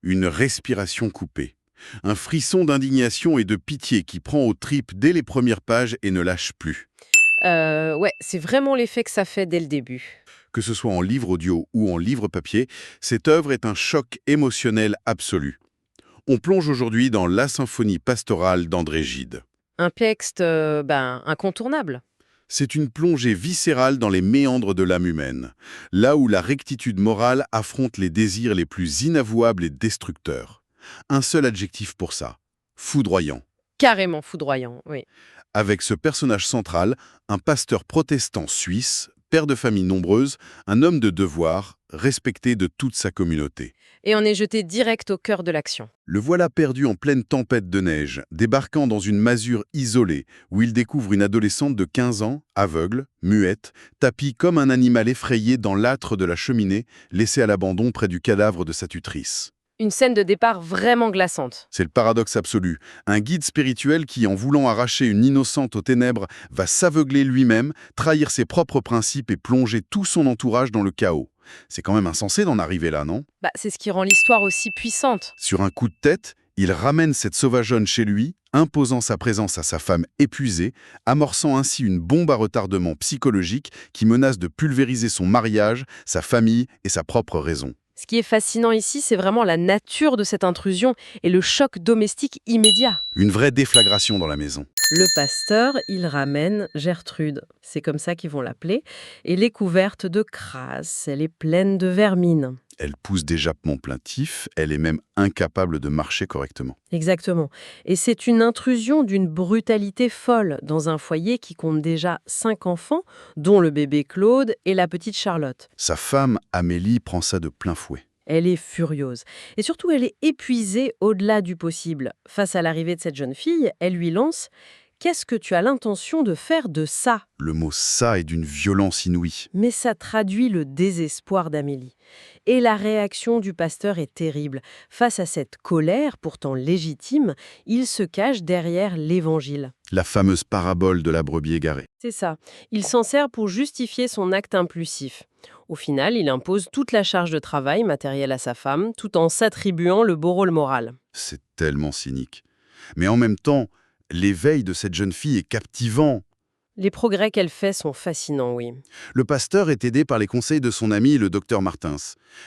Une respiration coupée. Un frisson d'indignation et de pitié qui prend aux tripes dès les premières pages et ne lâche plus. Ouais, c'est vraiment l'effet que ça fait dès le début. Que ce soit en livre audio ou en livre papier, cette œuvre est un choc émotionnel absolu. On plonge aujourd'hui dans La symphonie pastorale d'André Gide. Un texte, incontournable. C'est une plongée viscérale dans les méandres de l'âme humaine, là où la rectitude morale affronte les désirs les plus inavouables et destructeurs. Un seul adjectif pour ça, foudroyant. Carrément foudroyant, oui. Avec ce personnage central, un pasteur protestant suisse, père de famille nombreuse, un homme de devoir, respecté de toute sa communauté. Et on est jeté direct au cœur de l'action. Le voilà perdu en pleine tempête de neige, débarquant dans une masure isolée, où il découvre une adolescente de 15 ans, aveugle, muette, tapie comme un animal effrayé dans l'âtre de la cheminée, laissée à l'abandon près du cadavre de sa tutrice. Une scène de départ vraiment glaçante. C'est le paradoxe absolu. Un guide spirituel qui, en voulant arracher une innocente aux ténèbres, va s'aveugler lui-même, trahir ses propres principes et plonger tout son entourage dans le chaos. C'est quand même insensé d'en arriver là, non? C'est ce qui rend l'histoire aussi puissante. Sur un coup de tête, il ramène cette sauvageonne chez lui, imposant sa présence à sa femme épuisée, amorçant ainsi une bombe à retardement psychologique qui menace de pulvériser son mariage, sa famille et sa propre raison. Ce qui est fascinant ici, c'est vraiment la nature de cette intrusion et le choc domestique immédiat. Une vraie déflagration dans la maison. Le pasteur, il ramène Gertrude, c'est comme ça qu'ils vont l'appeler, et elle est couverte de crasse, elle est pleine de vermine. Elle pousse des jappements plaintifs, elle est même incapable de marcher correctement. Exactement. Et c'est une intrusion d'une brutalité folle dans un foyer qui compte déjà 5 enfants, dont le bébé Claude et la petite Charlotte. Sa femme, Amélie, prend ça de plein fouet. Elle est furieuse. Et surtout, elle est épuisée au-delà du possible. Face à l'arrivée de cette jeune fille, elle lui lance « Qu'est-ce que tu as l'intention de faire de ça ?» Le mot « ça » est d'une violence inouïe. Mais ça traduit le désespoir d'Amélie. Et la réaction du pasteur est terrible. Face à cette colère, pourtant légitime, il se cache derrière l'Évangile. La fameuse parabole de la brebis égarée. C'est ça. Il s'en sert pour justifier son acte impulsif. Au final, il impose toute la charge de travail matériel à sa femme, tout en s'attribuant le beau rôle moral. C'est tellement cynique. Mais en même temps, l'éveil de cette jeune fille est captivant. Les progrès qu'elle fait sont fascinants, oui. Le pasteur est aidé par les conseils de son ami, le docteur Martins.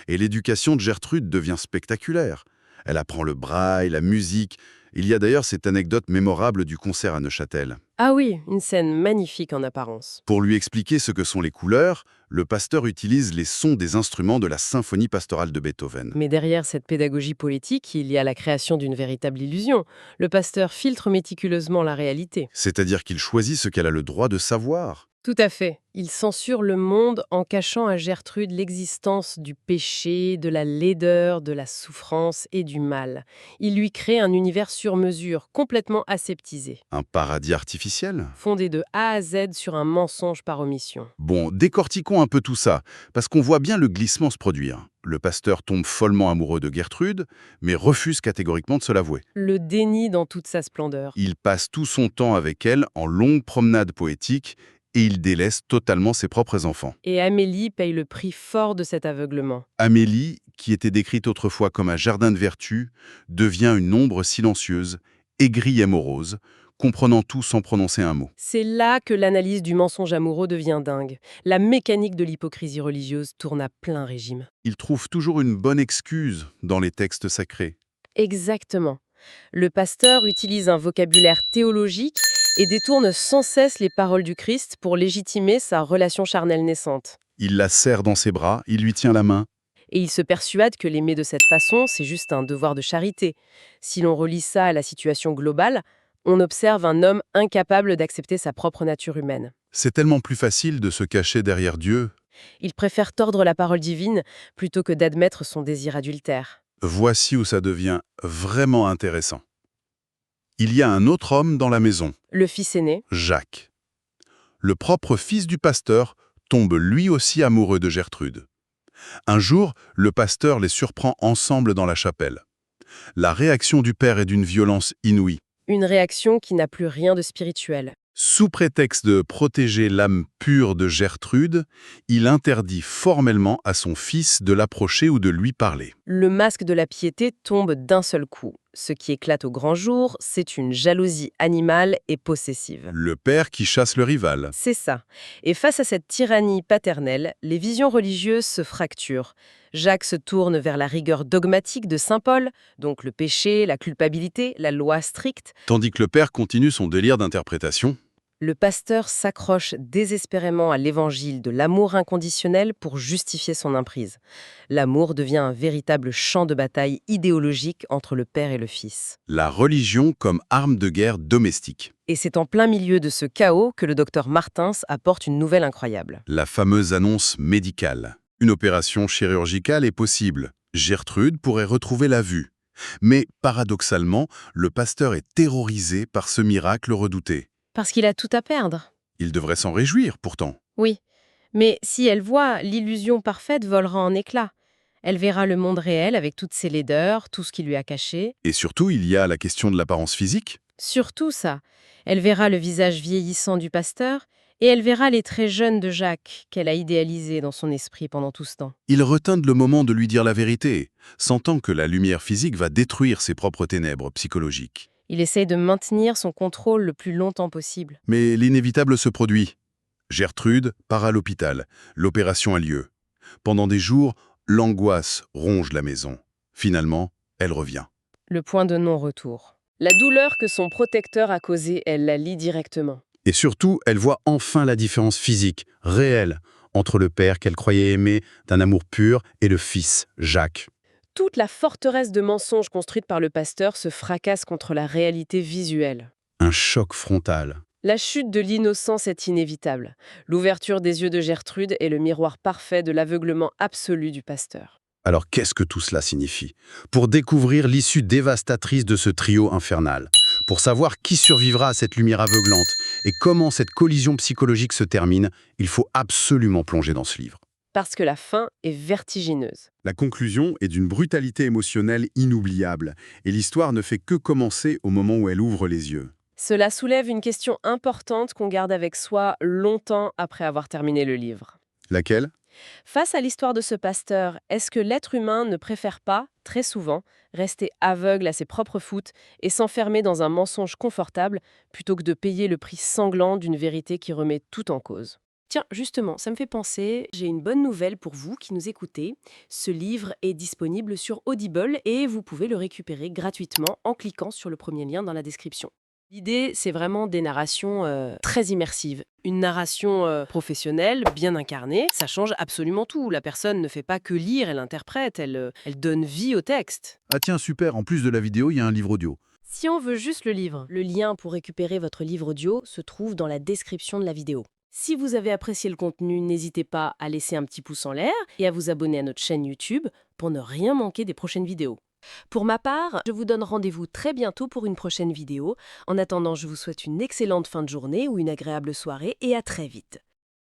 Et l'éducation de Gertrude devient spectaculaire. Elle apprend le braille, la musique. Il y a d'ailleurs cette anecdote mémorable du concert à Neuchâtel. Ah oui, une scène magnifique en apparence. Pour lui expliquer ce que sont les couleurs, le pasteur utilise les sons des instruments de la symphonie pastorale de Beethoven. Mais derrière cette pédagogie poétique, il y a la création d'une véritable illusion. Le pasteur filtre méticuleusement la réalité. C'est-à-dire qu'il choisit ce qu'elle a le droit de savoir. Tout à fait. Il censure le monde en cachant à Gertrude l'existence du péché, de la laideur, de la souffrance et du mal. Il lui crée un univers sur mesure, complètement aseptisé, Un paradis artificiel? fondé de A à Z sur un mensonge par omission. Bon, décortiquons un peu tout ça, parce qu'on voit bien le glissement se produire. Le pasteur tombe follement amoureux de Gertrude, mais refuse catégoriquement de se l'avouer. Le déni dans toute sa splendeur. Il passe tout son temps avec elle en longues promenades poétiques et il délaisse totalement ses propres enfants. Et Amélie paye le prix fort de cet aveuglement. Amélie, qui était décrite autrefois comme un jardin de vertu, devient une ombre silencieuse, aigrie et morose, comprenant tout sans prononcer un mot. C'est là que l'analyse du mensonge amoureux devient dingue. La mécanique de l'hypocrisie religieuse tourne à plein régime. Il trouve toujours une bonne excuse dans les textes sacrés. Exactement. Le pasteur utilise un vocabulaire théologique et détourne sans cesse les paroles du Christ pour légitimer sa relation charnelle naissante. Il la serre dans ses bras, il lui tient la main. Et il se persuade que l'aimer de cette façon, c'est juste un devoir de charité. Si l'on relie ça à la situation globale, on observe un homme incapable d'accepter sa propre nature humaine. C'est tellement plus facile de se cacher derrière Dieu. Il préfère tordre la parole divine plutôt que d'admettre son désir adultère. Voici où ça devient vraiment intéressant. Il y a un autre homme dans la maison, Le fils aîné, Jacques. Le propre fils du pasteur tombe lui aussi amoureux de Gertrude. Un jour, le pasteur les surprend ensemble dans la chapelle. La réaction du père est d'une violence inouïe. une réaction qui n'a plus rien de spirituel. Sous prétexte de protéger l'âme pure de Gertrude, il interdit formellement à son fils de l'approcher ou de lui parler. Le masque de la piété tombe d'un seul coup. Ce qui éclate au grand jour, c'est une jalousie animale et possessive. Le père qui chasse le rival. C'est ça. Et face à cette tyrannie paternelle, les visions religieuses se fracturent. Jacques se tourne vers la rigueur dogmatique de saint Paul, donc le péché, la culpabilité, la loi stricte. Tandis que le père continue son délire d'interprétation. Le pasteur s'accroche désespérément à l'évangile de l'amour inconditionnel pour justifier son emprise. L'amour devient un véritable champ de bataille idéologique entre le père et le fils. La religion comme arme de guerre domestique. Et c'est en plein milieu de ce chaos que le docteur Martins apporte une nouvelle incroyable. La fameuse annonce médicale. Une opération chirurgicale est possible. Gertrude pourrait retrouver la vue. Mais paradoxalement, le pasteur est terrorisé par ce miracle redouté. Parce qu'il a tout à perdre. Il devrait s'en réjouir pourtant. Oui, mais si elle voit, l'illusion parfaite volera en éclats. Elle verra le monde réel avec toutes ses laideurs, tout ce qui lui a caché. Et surtout, il y a la question de l'apparence physique. Surtout ça. Elle verra le visage vieillissant du pasteur et elle verra les traits jeunes de Jacques qu'elle a idéalisés dans son esprit pendant tout ce temps. Il reteint le moment de lui dire la vérité, sentant que la lumière physique va détruire ses propres ténèbres psychologiques. Il essaye de maintenir son contrôle le plus longtemps possible. Mais l'inévitable se produit. Gertrude part à l'hôpital. L'opération a lieu. Pendant des jours, l'angoisse ronge la maison. Finalement, elle revient. Le point de non-retour. La douleur que son protecteur a causée, elle la lit directement. Et surtout, elle voit enfin la différence physique, réelle, entre le père qu'elle croyait aimer d'un amour pur et le fils, Jacques. Toute la forteresse de mensonges construite par le pasteur se fracasse contre la réalité visuelle. Un choc frontal. La chute de l'innocence est inévitable. L'ouverture des yeux de Gertrude est le miroir parfait de l'aveuglement absolu du pasteur. Alors qu'est-ce que tout cela signifie? Pour découvrir l'issue dévastatrice de ce trio infernal, pour savoir qui survivra à cette lumière aveuglante et comment cette collision psychologique se termine, il faut absolument plonger dans ce livre. Parce que la fin est vertigineuse. La conclusion est d'une brutalité émotionnelle inoubliable, et l'histoire ne fait que commencer au moment où elle ouvre les yeux. Cela soulève une question importante qu'on garde avec soi longtemps après avoir terminé le livre. Laquelle? Face à l'histoire de ce pasteur, est-ce que l'être humain ne préfère pas, très souvent, rester aveugle à ses propres fautes et s'enfermer dans un mensonge confortable plutôt que de payer le prix sanglant d'une vérité qui remet tout en cause? Tiens, justement, ça me fait penser, j'ai une bonne nouvelle pour vous qui nous écoutez. Ce livre est disponible sur Audible et vous pouvez le récupérer gratuitement en cliquant sur le premier lien dans la description. L'idée, c'est vraiment des narrations très immersives. Une narration professionnelle, bien incarnée, ça change absolument tout. La personne ne fait pas que lire, elle interprète, elle donne vie au texte. Ah tiens, super, en plus de la vidéo, il y a un livre audio. Si on veut juste le livre, le lien pour récupérer votre livre audio se trouve dans la description de la vidéo. Si vous avez apprécié le contenu, n'hésitez pas à laisser un petit pouce en l'air et à vous abonner à notre chaîne YouTube pour ne rien manquer des prochaines vidéos. Pour ma part, je vous donne rendez-vous très bientôt pour une prochaine vidéo. En attendant, je vous souhaite une excellente fin de journée ou une agréable soirée et à très vite.